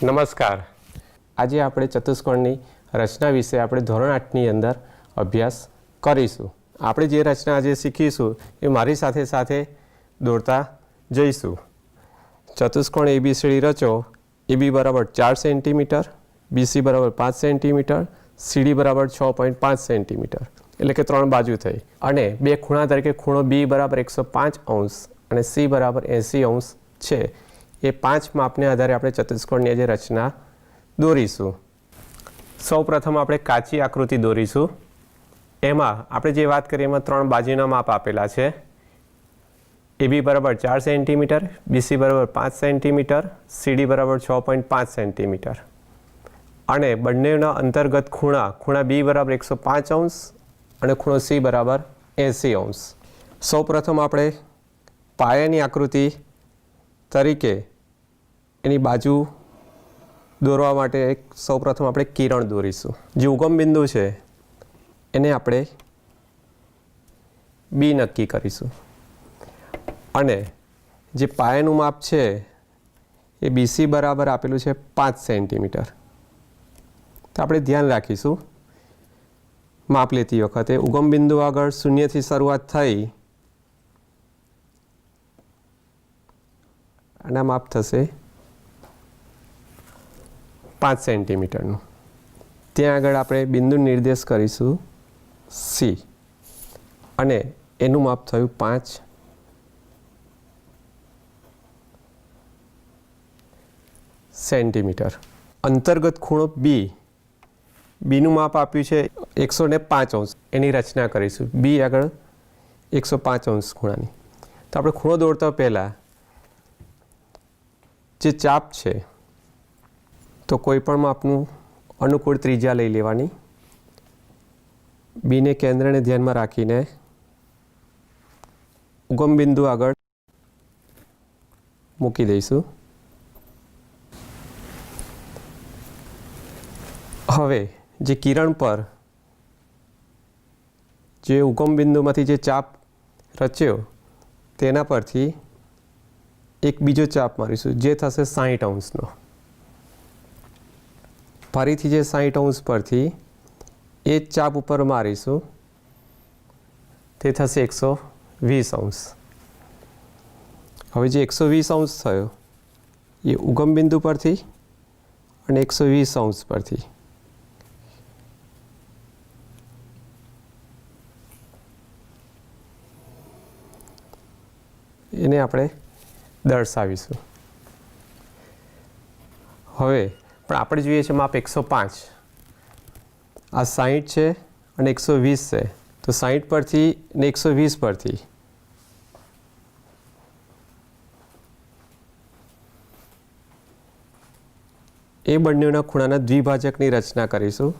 નમસ્કાર. આજે આપણે ચતુષ્કોણની રચના વિશે આપણે ધોરણ 8ની અંદર અભ્યાસ કરીશું. આપણે જે રચના આજે શીખીશું એ મારી સાથે સાથે દોરતા જઈશું. ચતુષ્કોણ ABCD રચો. AB બરાબર 4 સેન્ટીમીટર, BC બરાબર 5 સેન્ટીમીટર, CD બરાબર 6.5 સેન્ટીમીટર, એટલે કે 3 બાજુ થઈ. અને બે ખૂણા તરીકે ખૂણો B બરાબર 105 અંશ અને C બરાબર 80 અંશ છે. એ 5 માપને આધારે આપણે ચતુષ્કોણની જે રચના દોરીશું. સૌ પ્રથમ આપણે કાચી આકૃતિ દોરીશું. એમાં આપણે જે વાત કરીએ એમાં 3 બાજુના માપ આપેલા છે. AB બરાબર 4 સેન્ટીમીટર, BC બરાબર 5 સેન્ટીમીટર, CD બરાબર 6.5 સેન્ટીમીટર. અને બંનેના અંતર્ગત ખૂણા B બરાબર 105 અંશ અને ખૂણો C બરાબર 80 અંશ. સૌ પ્રથમ આપણે પાયાની આકૃતિ તરીકે એની બાજુ દોરવા માટે સૌપ્રથમ આપણે કિરણ દોરીશું. જે ઉગમ બિંદુ છે એને આપણે B નક્કી કરીશું. અને જે પાયાનું માપ છે એ BC બરાબર આપેલું છે 5 સેન્ટીમીટર. તો આપણે ધ્યાન રાખીશું માપ લેતી વખતે ઉગમ બિંદુ આગળ શૂન્યથી શરૂઆત થઈ આના માપ થશે 5 સેન્ટીમીટરનું. ત્યાં આગળ આપણે બિંદુ નિર્દેશ કરીશું C અને એનું માપ થયું 5 સેન્ટીમીટર. અંતર્ગત ખૂણો બીનું માપ આપ્યું છે 105 અંશ. એની રચના કરીશું B આગળ 105 અંશ ખૂણાની. તો આપણે ખૂણો દોરતા પહેલાં જે ચાપ છે તો કોઈ પણ માપનું અનુકૂળ ત્રિજ્યા લઈ લેવાની. બીને કેન્દ્રને ધ્યાનમાં રાખીને ઉગમ બિંદુ આગળ મૂકી દઈશું. હવે જે કિરણ પર જે ઉગમ બિંદુમાંથી જે ચાપ રચ્યો તેના પરથી એક બીજો ચાપ મારીશું જે થશે 60 અંશનો. ફરીથી જે 60 અંશ પરથી એ જ ચાપ ઉપર મારીશું તે થશે 120 અંશ. હવે જે 120 અંશ થયો એ ઉગમ બિંદુ પરથી અને 120 અંશ પરથી એને આપણે દર્શાવીશું. હવે પણ આપણે જોઈએ છે માપ 105, આ 60 છે અને 120 છે. તો 60 પરથી ને 120 પરથી એ બંનેના ખૂણાના દ્વિભાજકની રચના કરીશું.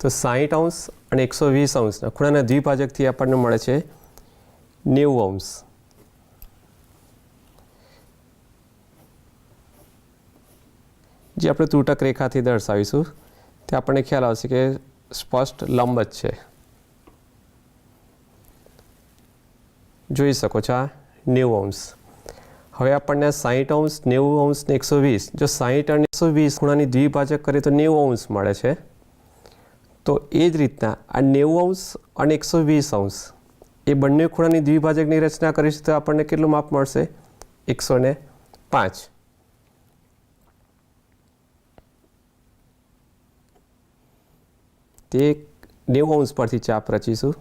તો 60 અંશ અને 120 અંશના ખૂણાના દ્વિભાજકથી આપણને મળે છે 90 અંશ. જે આપણે ત્રુટક રેખાથી દર્શાવીશું તે આપણને ખ્યાલ આવશે કે સ્પષ્ટ લંબ જ છે. જોઈ શકો છો આ 90 અંશ. હવે આપણને 60 અંશ, 90 અંશ ને 120, જો 60 અને 120 ખૂણાની દ્વિભાજક કરીએ તો 90 અંશ મળે છે. તો એ જ રીતના આ 90 અંશ અને 120 અંશ એ બંને ખૂણાની દ્વિભાજકની રચના કરીશું તો આપણને કેટલું માપ મળશે? 105. તે 90 અંશ પરથી ચાપ રચીશું,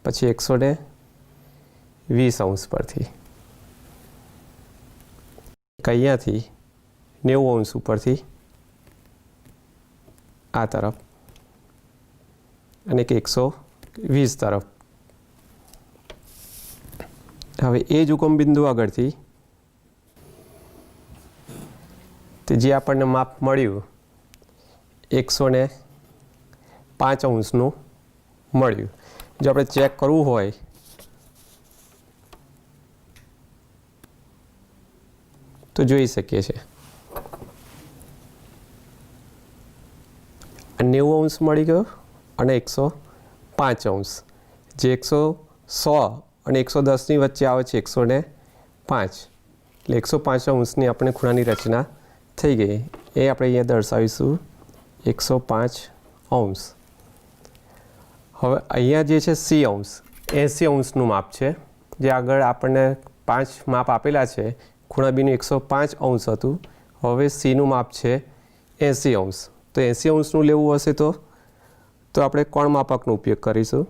પછી 120 અંશ પરથી અહીંયાથી 90 અંશ ઉપરથી આ તરફ અને 120 તરફ. હવે એ જ ઉગમ બિંદુ આગળથી તે જે આપણને માપ મળ્યું 105 અંશનું મળ્યું. જો આપણે ચેક કરવું હોય તો જોઈ શકીએ છીએ 90 અંશ મળી ગયો અને 105 અંશ. જે 100 અને 110ની વચ્ચે આવે છે 105. એટલે 105 અંશની આપણે ખૂણાની રચના થઈ ગઈ. એ આપણે અહીંયા દર્શાવીશું 105 અંશ. હવે અહીંયા જે છે સી અંશ 80 અંશનું માપ છે. જે આગળ આપણને 5 માપ આપેલા છે. ખૂણા બીનું 105 અંશ હતું. હવે સીનું માપ છે 80 અંશ. તો 80 અંશનું લેવું હશે તો આપણે કોણ માપકનો ઉપયોગ કરીશું.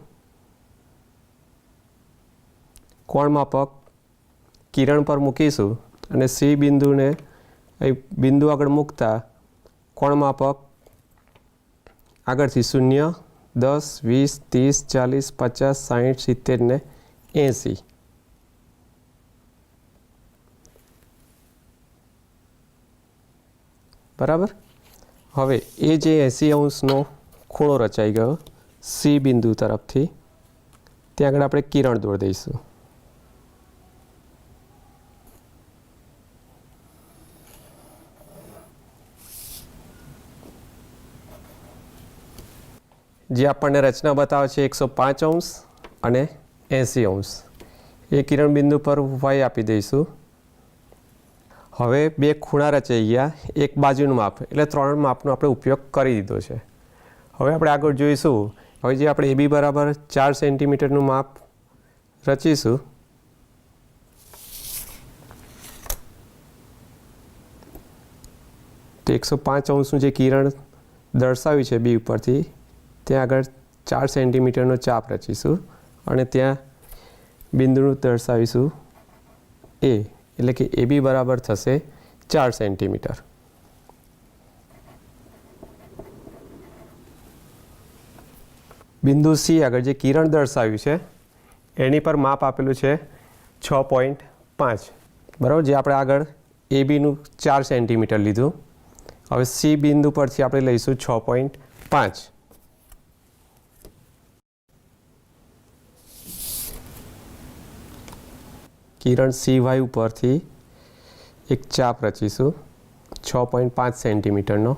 કોણ માપક કિરણ પર મૂકીશું અને સી બિંદુને બિંદુ આગળ મૂકતા કોણ માપક આગળથી 0, 10, 20, 30, 40, 50, 60, 70 ને 80. બરાબર. હવે એ જે 80 અંશનો ખૂણો રચાઈ ગયો સી બિંદુ તરફથી, ત્યાં આગળ આપણે કિરણ દોરી દઈશું. જે આપણને રચના બતાવે છે 105 અંશ અને 80 અંશ. એ કિરણ બિંદુ પર y આપી દઈશું. હવે બે ખૂણા રચાઈ ગયા. એક બાજુનું માપ એટલે 3 માપનો આપણે ઉપયોગ કરી દીધો છે. હવે આપણે આગળ જોઈશું. હવે જે આપણે AB બરાબર 4 સેન્ટીમીટરનું માપ રચીશું. તો 105 અંશનું જે કિરણ દર્શાવ્યું છે બી ઉપરથી, ત્યાં આગળ 4 સેન્ટીમીટરનો ચાપ રચીશું અને ત્યાં બિંદુનું દર્શાવીશું એ, એટલે કે AB બરાબર થશે 4 સેન્ટીમીટર. બિંદુ સી આગળ જે કિરણ દર્શાવ્યું છે એની પર માપ આપેલું છે 6.5. બરાબર. જે આપણે આગળ ABનું 4 સેન્ટીમીટર લીધું. હવે સી બિંદુ પરથી આપણે લઈશું 6.5. કિરણ CY ઉપરથી એક ચાપ રચીશું 6.5 સેન્ટીમીટરનો.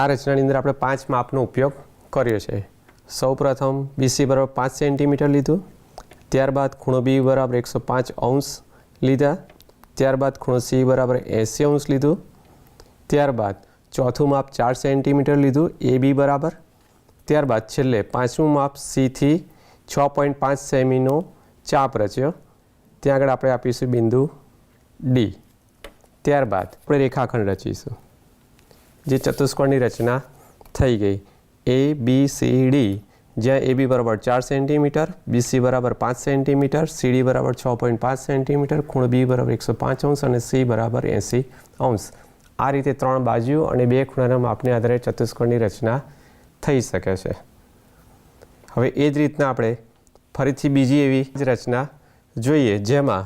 આ રચનાની અંદર આપણે 5 માપનો ઉપયોગ કર્યો છે. સૌપ્રથમ BC બરાબર 5 સેન્ટીમીટર લીધું. ત્યારબાદ ખૂણો B બરાબર 105 અંશ લીધા. ત્યારબાદ ખૂણો C બરાબર 80 અંશ લીધું. ત્યારબાદ ચોથું માપ 4 સેન્ટીમીટર લીધું AB બરાબર. ત્યારબાદ છેલ્લે પાંચમું માપ સીથી 6.5 સેમીનો ચાપ રચ્યો. ત્યાં આગળ આપણે આપીશું બિંદુ D. ત્યારબાદ આપણે રેખાખંડ રચીશું. જે ચતુષ્કોણની રચના થઈ ગઈ ABCD, જ્યાં AB બરાબર 4 સેન્ટીમીટર, BC બરાબર 5 સેન્ટીમીટર, CD બરાબર 6.5 સેન્ટીમીટર, ખૂણો B બરાબર 105 અંશ અને C બરાબર 80 અંશ. આ રીતે 3 બાજુ અને 2 ખૂણાના માપને આધારે ચતુષ્કોણની રચના થઈ શકે છે. હવે એ જ રીતના આપણે ફરીથી બીજી એવી જ રચના જોઈએ, જેમાં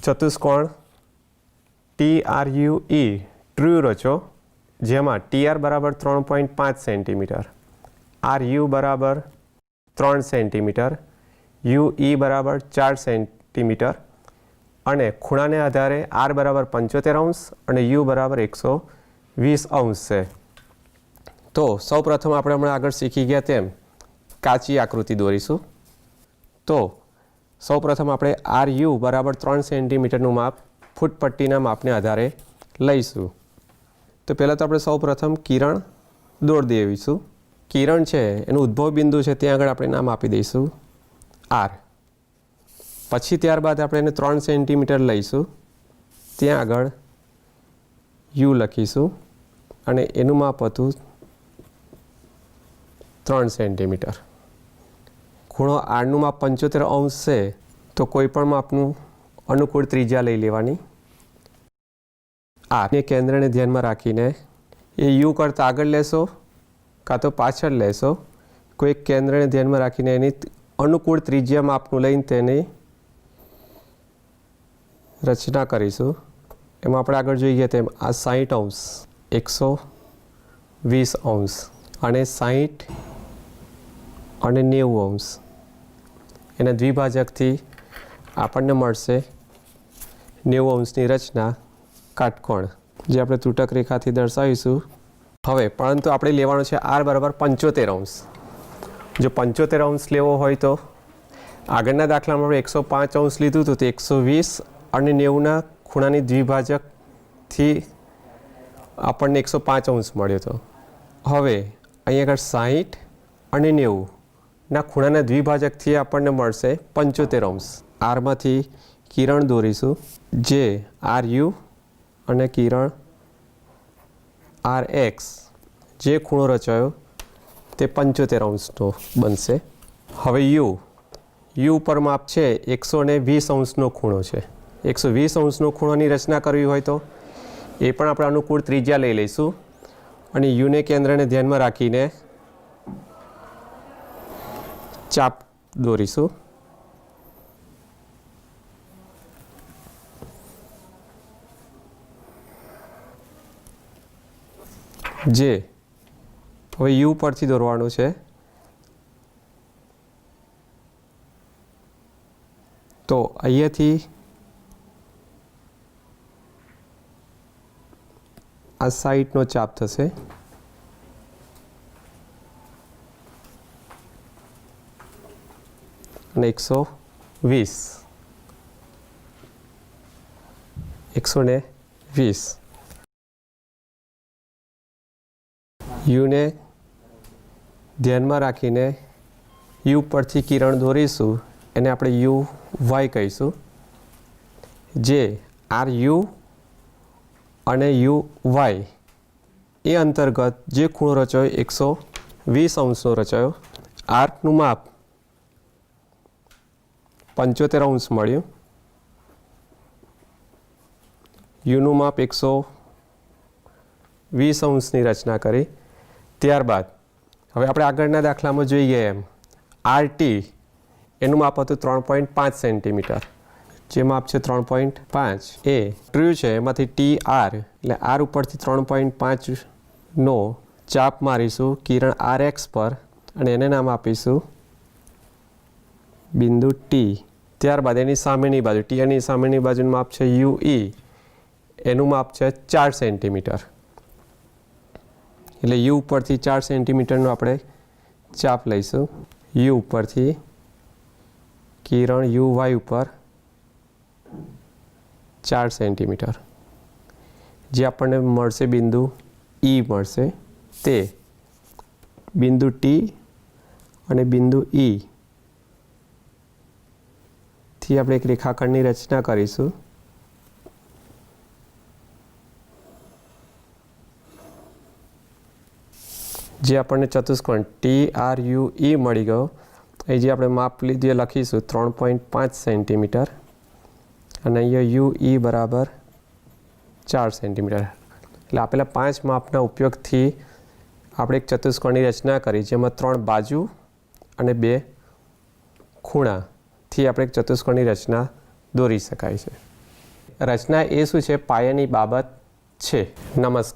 ચતુષ્કોણ TRUE ટ્રુ રચો, જેમાં TR બરાબર 3.5 સેન્ટીમીટર, RU બરાબર 3 સેન્ટીમીટર, UE બરાબર 4 સેન્ટીમીટર અને ખૂણાને આધારે R બરાબર 75 અંશ અને U બરાબર 120 અંશ છે. તો સૌપ્રથમ આપણે હમણાં આગળ શીખી ગયા તેમ કાચી આકૃતિ દોરીશું. તો સૌપ્રથમ આપણે RU બરાબર 3 સેન્ટીમીટરનું માપ ફૂટપટ્ટીના માપને આધારે લઈશું. તો પહેલાં તો આપણે સૌપ્રથમ કિરણ દોરી દેવીશું. કિરણ છે એનું ઉદ્ભવ બિંદુ છે ત્યાં આગળ આપણે નામ આપી દઈશું R. પછી ત્યારબાદ આપણે એને 3 સેન્ટીમીટર લઈશું, ત્યાં આગળ U લખીશું અને એનું માપ હતું 3 સેન્ટીમીટર. ખૂણો આરનું માપ 75 અંશ છે, તો કોઈ પણ માપનું અનુકૂળ ત્રિજ્યા લઈ લેવાની. આરને કેન્દ્રને ધ્યાનમાં રાખીને એ યુ કરતાં આગળ લેશો કાં તો પાછળ લેશો. કોઈ કેન્દ્રને ધ્યાનમાં રાખીને એની અનુકૂળ ત્રિજ્યા માપનું લઈને તેની રચના કરીશું. એમાં આપણે આગળ જોઈએ તેમ આ 60 અંશ, 120 અંશ અને 60 અને 90 અંશ, એના દ્વિભાજકથી આપણને મળશે 90 અંશની રચના કાટકોણ, જે આપણે ત્રુટક રેખાથી દર્શાવીશું. હવે પરંતુ આપણે લેવાનો છે R બરાબર 75 અંશ. જો 75 અંશ લેવો હોય તો આગળના દાખલામાં આપણે 105 અંશ લીધું હતું, તો 120 અને 90ના ખૂણાની દ્વિભાજકથી આપણને 105 અંશ મળ્યો હતો. હવે અહીં આગળ 60 અને 90ના ખૂણાના દ્વિભાજકથી આપણને મળશે 75 અંશ. આરમાંથી કિરણ દોરીશું, જે RU અને કિરણ RX જે ખૂણો રચાયો તે 75 અંશનો બનશે. હવે U પર માપ છે 120 અંશનો ખૂણો છે. 120 અંશનો ખૂણોની રચના કરવી હોય તો એ પણ આપણે અનુકૂળ ત્રિજ્યા લઈ લઈશું અને યુને કેન્દ્રને ધ્યાનમાં રાખીને ચાપ દોરીશું. જે હવે યુ પરથી દોરવાનું છે. તો અહીંયાથી આ સાઈડનો ચાપ થશે અને 120 યુને ધ્યાનમાં રાખીને યુ પરથી કિરણ દોરીશું, એને આપણે યુ વાય કહીશું. જે RU અને UY એ અંતર્ગત જે ખૂણો રચાયો 120 અંશનો રચાયો. આર્કનું માપ 75 અંશ મળ્યું. યુનું માપ 120 અંશની રચના કરી. ત્યારબાદ હવે આપણે આગળના દાખલામાં જોઈએ એમ RT એનું માપ હતું 3.5 સેન્ટીમીટર. જે માપ છે 3.5 એ ટ્રુ છે. એમાંથી TR એટલે R ઉપરથી 3.5નો ચાપ મારીશું કિરણ RX પર અને એને નામ આપીશું બિંદુ T. ત્યારબાદ એની સામેની બાજુ TRની સામેની બાજુનું માપ છે UE, એનું માપ છે 4 સેન્ટીમીટર. એટલે યુ ઉપરથી 4 સેન્ટીમીટરનો આપણે ચાપ લઈશું. યુ ઉપરથી કિરણ UY ઉપર 4 સેન્ટીમીટર, જે આપણને મળશે બિંદુ E મળશે. તે બિંદુ T અને બિંદુ E થી આપણે એક રેખાખંડની રચના કરીશું. જે આપણને ચતુષ્કોણ TRUE મળી ગયો. અહીં જે આપણે માપ લીધું એ લખીશું 3.5 સેન્ટીમીટર અને અહીંયા UE બરાબર 4 સેન્ટીમીટર. એટલે આપેલા 5 માપના ઉપયોગથી આપણે એક ચતુષ્કોણની રચના કરી, જેમાં 3 બાજુ અને 2 ખૂણાથી આપણે એક ચતુષ્કોણની રચના દોરી શકાય છે. રચના એ શું છે? પાયાની બાબત છે. નમસ્કાર.